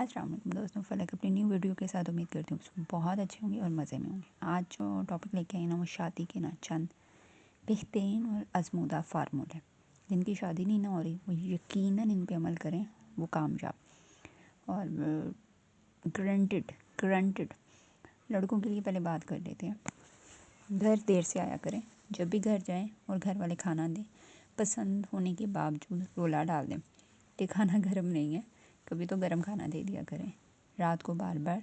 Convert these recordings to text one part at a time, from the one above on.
السلام علیکم دوستوں، فلک اپنی نیو ویڈیو کے ساتھ امید کرتی ہوں بہت اچھے ہوں گے اور مزے میں ہوں گے۔ آج جو ٹاپک لے کے آئی نا وہ شادی کے نا چند بہترین اور آزمودہ فارمولے، جن کی شادی نہیں نہ ہو رہی وہ یقیناً ان پہ عمل کریں، وہ کامیاب اور گرانٹیڈ۔ لڑکوں کے لیے پہلے بات کر لیتے ہیں۔ گھر دیر سے آیا کریں، جب بھی گھر جائیں اور گھر والے کھانا دیں، پسند ہونے کے باوجود رولا ڈال دیں کہ کھانا گرم نہیں ہے، کبھی تو گرم کھانا دے دیا کریں۔ رات کو بار بار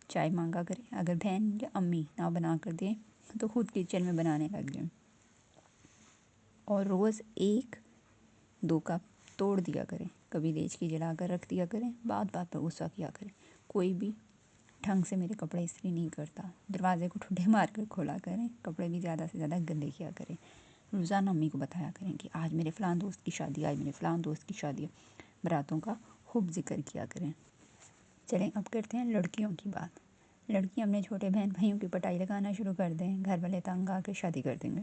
چائے مانگا کریں، اگر بہن یا امی نہ بنا کر دیں تو خود کچن میں بنانے لگ جائیں، اور روز 1-2 کپ توڑ دیا کریں، کبھی لیج کی جلا کر رکھ دیا کریں، بات پر غصہ کیا کریں۔ کوئی بھی ڈھنگ سے میرے کپڑے استری نہیں کرتا، دروازے کو ٹھوڈے مار کر کھولا کریں، کپڑے بھی زیادہ سے زیادہ گندے کیا کریں۔ روزانہ امی کو بتایا کریں کہ آج میرے فلاں دوست کی شادی، آج میرے فلاں دوست کی شادی ہے، براتوں کا خوب ذکر کیا کریں۔ چلیں اب کرتے ہیں لڑکیوں کی بات۔ لڑکیاں اپنے چھوٹے بہن بھائیوں کی پٹائی لگانا شروع کر دیں، گھر والے تنگ آ کے شادی کر دیں گے۔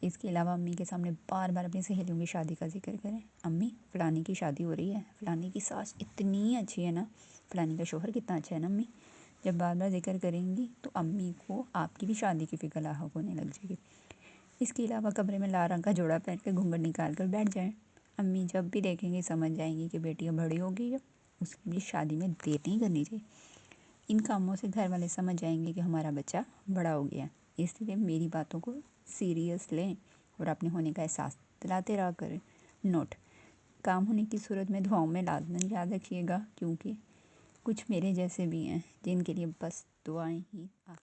اس کے علاوہ امی کے سامنے بار بار اپنی سہیلیوں کی شادی کا ذکر کریں، امی فلانی کی شادی ہو رہی ہے، فلانی کی ساس اتنی اچھی ہے نا، فلانی کا شوہر کتنا اچھا ہے نا امی۔ جب بار بار ذکر کریں گی تو امی کو آپ کی بھی شادی کی فکر لاحق ہونے لگ جائے گی۔ اس کے علاوہ کمرے میں لال رنگ کا جوڑا پہن کے گھونگھٹ نکال کر بیٹھ جائیں، امی جب بھی دیکھیں گی سمجھ جائیں گی کہ بیٹی اب بڑی ہو گئی ہے، اس کی بھی شادی میں دیر نہیں کرنی چاہیے۔ ان کاموں سے گھر والے سمجھ جائیں گے کہ ہمارا بچہ بڑا ہو گیا ہے، اس لیے میری باتوں کو سیریس لیں اور اپنے ہونے کا احساس دلاتے رہا کریں۔ نوٹ: کام ہونے کی صورت میں دعاؤں میں لازماً یاد رکھیے گا، کیونکہ کچھ میرے جیسے بھی ہیں جن کے لیے بس دعائیں ہی